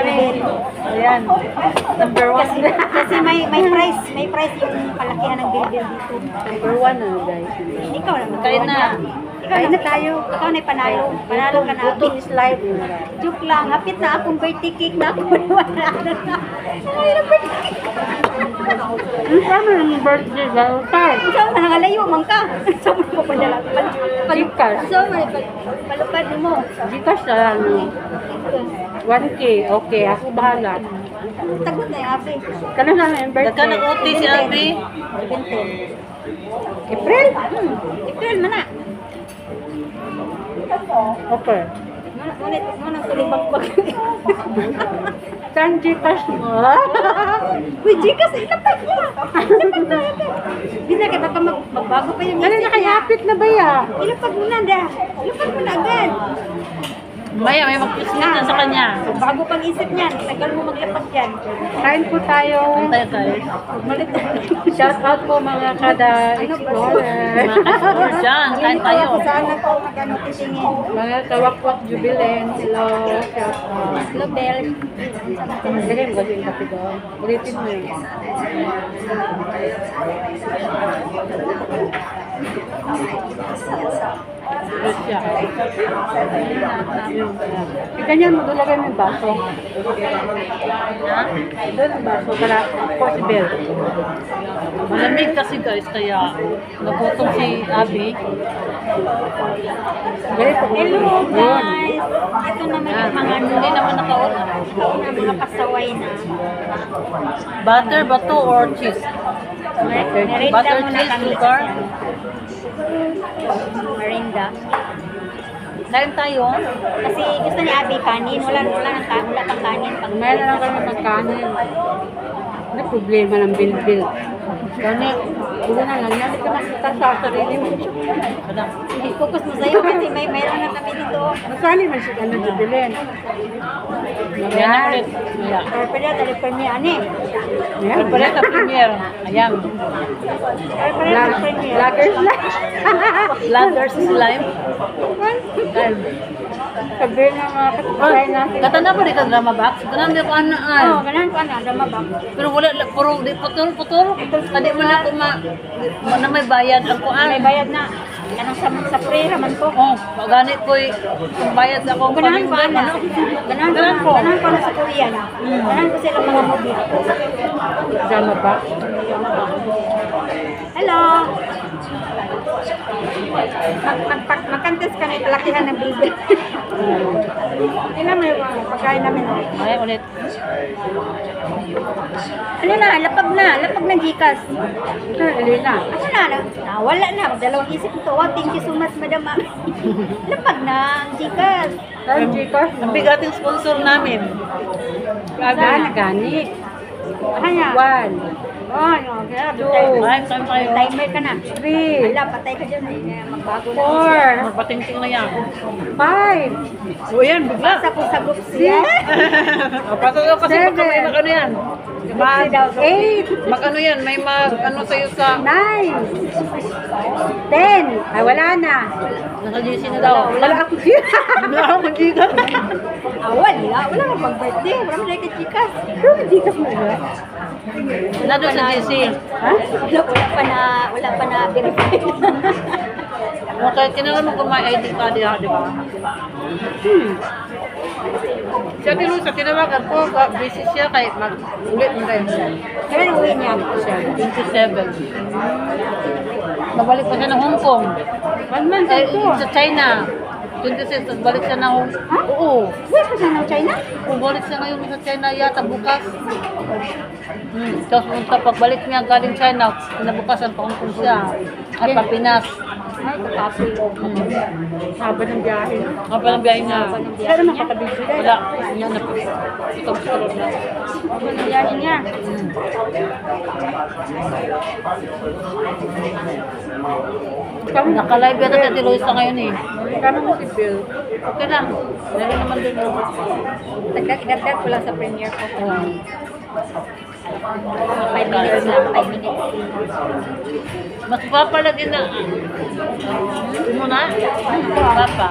bilbil. Ayan. Number 1. Kasi may price yung palakihan ng bilbil dito. Number 1 na guys. Ikaw naman. Kain na. Kain na tayo. Ikaw na panalo. Panalo ka na. Gutom is life. Joke lang. Hapit na akong birthday cake na ako. Wala na. Ay, na birthday cake. Ang sama ng birthday. Gawin. Saan ka nangalayo, man ka? Saan mo pa padala? Gcash. Saan mo palupad mo? Gcash na lang. 1K. Okay, ako bahala. Tagot na yung Abi. Kano na yung birthday? Nagka nag-uti si Abi. April? April, mana? Okay. Ngunit nang tulibagbag. Saan Gcash mo? Uy, Gcash, ilapag mo. Bisa ka baka magbago pa yung Ano isip niya. nakayapit na ba ya? Ilapag mo na, da. Ilapag mo na agad. Maya, may mag-kismis na sa kanya. Bago pang isip niyan, tagal mo maglapag yan. Kain po tayo. Tayo tayo. Malit na. Shout out po mga kada explorer. Mga customer dyan. Kain tayo. Saan na po magano titingin? Mga kawakwak jubilant. Hello. Shout out. Hello, Bel. Galing ba yung kape doon? Ulitin mo yun. Rusya. Ganyan mo dulagay mo yung baso. Ha? Doon ang baso. Para possible. Malamig kasi guys, kaya nagutom si Abi. Galing po. Hello, guys. Ito naman yung mga Hindi naman nakauna. mga pasaway na. Butter ba to or cheese? Merinda Butter, muna cheese, kami. sugar. Merinda. Kain tayo. Kasi gusto ni Abi kanin. Wala pang kanin. Pag Meron lang kami magkanin. Ano problema ng bil-bil? Gani, wala na lang. Yan ka nakita sa sarili mo. focus mo sa'yo kasi meron na kami dito. Masali man siya ano jubilant. Ayan na ulit. Ayan. Pero pwede tali premier ani. Yan. Preparate na premier. Ayan. Pero pwede tali premier. Laggers lang. Ladders slime. Ayan. Sabi ng mga kapitbahay natin. Katanda pa rin ka drama box. Ganun di ko ano Oo, ganun pa na. Dama ba? Pero wala, puro di putol. Kadi man ako na may bayad ako May bayad na. Anong sa pre raman ko. Oh, ganit ko'y bayad sa akong Ganahan pa na. Ganahan po. pa na sa Korea na. Ganahan ko sila mga movie. Dama ba? Hello. Magkantes kami palakihan ng baby. Tingnan mo yung pagkain namin. Ay, ulit. Ano na, lapag na Gcash. Ito, Elena. Ano na, wala na, magdalawang isip ito. Oh, thank you so much, madam. Lapag na ang Gcash. Saan Gcash mo? Ang bigating sponsor namin. Saan gani? Ano? One. Oh, no, grabe. Two. Ay, saan tayo? Timer ka na. Three. Wala, patay ka dyan. Magbago na. Four. Magpatingting na yan. Five. O yan, bigla. Basta ko sa group siya. Pasok kasi Seven. baka may mag-ano yan. Eight. Mag-ano yan, may mag-ano sa'yo sa... 9, 10. Ay, wala na. Naka-GC na daw. Wala ako dito. Wala akong Gcash. Wala ka pang birthday. Wala mo na kay Gcash. Pero may Gcash mo ba? Nandun sa GC. Ha? Wala pa na verify. Okay, kinala mo kung may ID ka, di ba? Siya tinusa, tinawagan ko, busy siya kahit mag-ulit mo tayo. Kailan uwi niya? 27. Babalik pa siya ng Hong Kong. 1 month Eh, ito. sa China. 26, tapos balik siya ng Hong Kong. Ha? Oo. Uwi pa siya ng China? Kung balik siya ngayon sa China yata bukas. Tapos pagbalik niya galing China, pinabukasan pa Hong Kong siya. At pa Pinas. Ay, kakapoy. Haba ng biyahe. no? Ang palang biyahe niya. Wala naman katabig sila. Wala. Yan na po. Itong scroll na. Yan niya. Naka-live yan na si Loisa ngayon eh. Kano mo si Bill? Okay lang. Meron naman din. Dagdag ko lang sa premiere ko. Oh. 5 minutes lang, 5 minutes. Mas papalagin na. Mo na? Papa.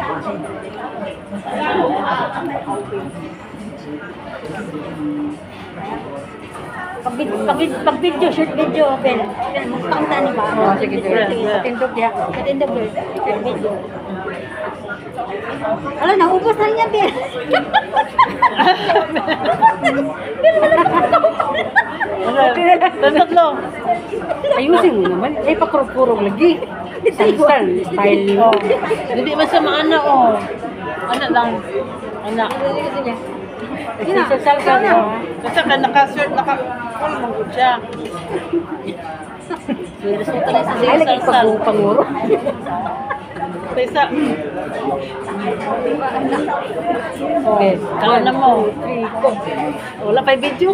Pag video, short video, Ben. Magpakita ni ba? Oh, sige, sige. Patindog niya. Matindog yun. Short video. Wala, naubos na niya, Ben. Tatlo. Ayusin mo naman. Ay, pakurog-kurog lagi. Style mo. Hindi man sa maana, oh. Anak lang. Anak. Nagsasal ka na. Kasi ka naka-shirt, naka-full mong good siya. Resulta na sa Ay, lagi panguro. Isa. Okay. Kala na mo. Wala pa yung video.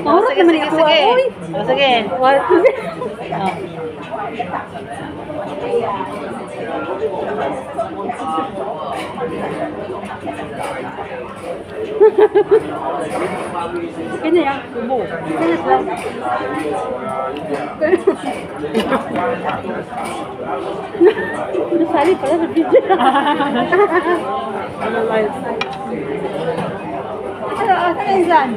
Mahurot naman sige, ako. sige. Uy. Oh, sige. Oh. Kanya yan. Kubo. Kaya lang. Nasali pala sa video. Ano yung dyan?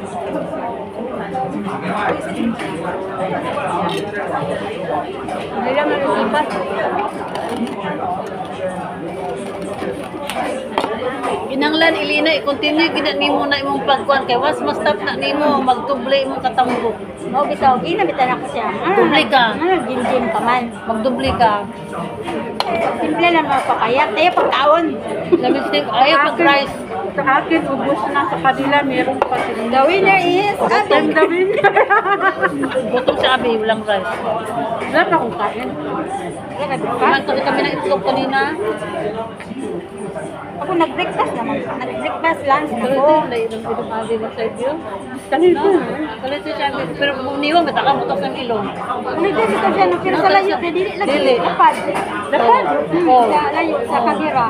Hindi lang nalilipat. Kinanglan ilina i-continue gina nimo na imong pagkuan kay was mas stop na nimo magdubli imong katambok. Mau bitaw, ginabitan ako siya. Dubli ka. Gym pa man. Magdubli ka. Simple lang mapapayat. Tayo pagkaon. Labi sa ayaw pag rice. Sa akin, ubos na. Sa kanila, meron pa sila. The winner is Abby. The winner. Butong sa abi walang rice. Wala pa akong kain. Kumain kami ng itlog kanina. Ako nag-breakfast naman. Nag-breakfast lunch na Kalito, ako. ilong abi ng side view. Kanito. Kalito siya pero buniwa mataka butok ng ilong. Ulit kasi ito siya. Pero sa layo, dili lagi. Dili. Lapad. Dapat. Oh. Sa layo, sa kamera.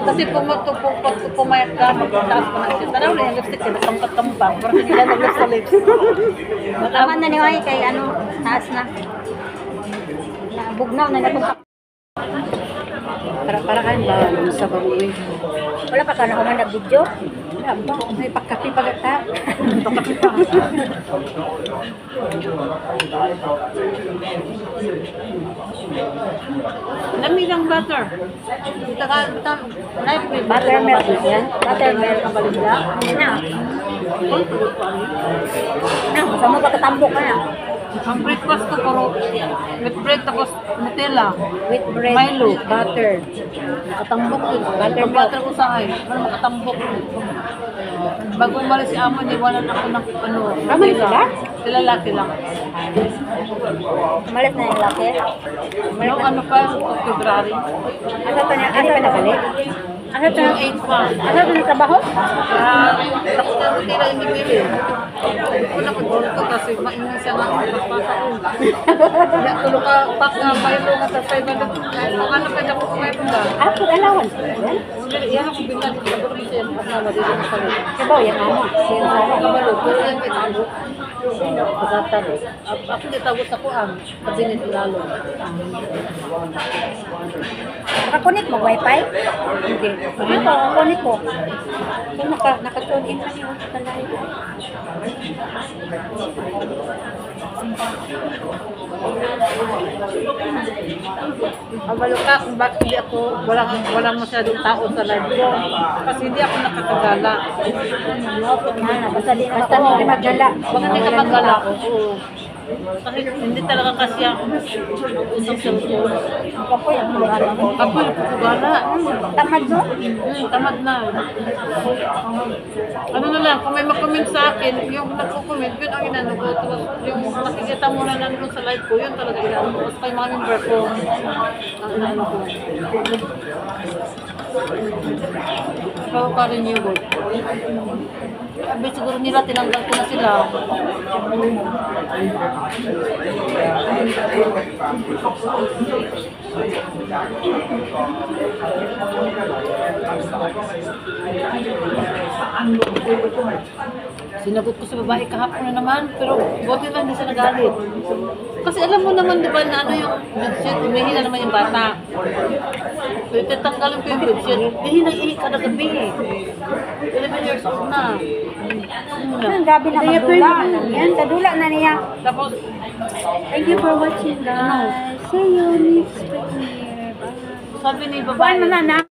Kasi kung pumayat ka, magtaas pa na siya. Tanaw na yung lipstick, nagkampat-kampat. Parang hindi na nag-lips sa lips. Tama na ni Wai kay ano, taas na. Nabugnaw na natong Para-paraan ba? Sa baboy. wala pa ka na ako nag-video. Wala ba? May pagkapi pagkata. Pagkapi pa. Lami lang butter. Knife with Buttermilk yan. Buttermilk ang balugla. Na. Na, masama pagkatambok ka na. Ang breakfast ko puro with bread tapos Nutella. With bread, Milo. butter. Nakatambok yun. Butter ko sa ay. Ano makatambok. Bago umalis si Amo, niwanan ako ng ano. Tama na sila? Sila laki lang. Malas na yung laki. Yung ano pa, February. Ano pa niya? Ano pa nabalik? Ano pa Yung 8 pa. Ano pa ng trabaho? Nakita ko nila yung bibili. Una ko doon ko kasi maingat siya nga ang pagpataon. Kaya tulog ka, pak nga, pailo nga sa 500. Kung ano pa dyan ko kumain ba? Ah, food allowance. Yan ako bilang sa siguro kasi yung kasama dito sa pala. Sabaw, yung amo. Yung amo. Kabalo, pero yan may talo. Pagkatalo. Ako di tawag sa kuang, kabinet lalo. Nakakunik mo, wifi? Hindi. Ano to? Kunik ko. So, naka-tune in na yun sa live. Kabalo ka kung bakit hindi ako, walang masyadong tao sa live ko. Kasi hindi ako nakakagala. Basta di Basta hindi magala. Baka hindi ka magala. Oo. Kasi hindi talaga kasi ako usang cellphone. Kapoy ang mga mo. Kapoy, gala. Tamad mo? Tamad na. Ano na lang, kung may mag-comment sa akin, yung nagko-comment, yun ang inano ko. Tapos yung nakikita mo na nandun sa live ko, yun talaga inano ko. Tapos kay mga member ko, ang inano ko. Ikaw ka rin yung work. Sabi siguro nila, tinanggal ko na sila. Sinagot ko sa babae kahapon na naman, pero buti lang hindi siya nagalit. Kasi alam mo naman, di ba, na ano yung, humihina naman yung bata. Tatanggalin ko yung bedsheet. Hindi nag-ihi ka na gabi. 11 years old na. Ang gabi na magdula. Yan, kadula na niya. Tapos, Thank you for watching, guys. See you next week. Bye. sabi ni Buwan babae, mo na na.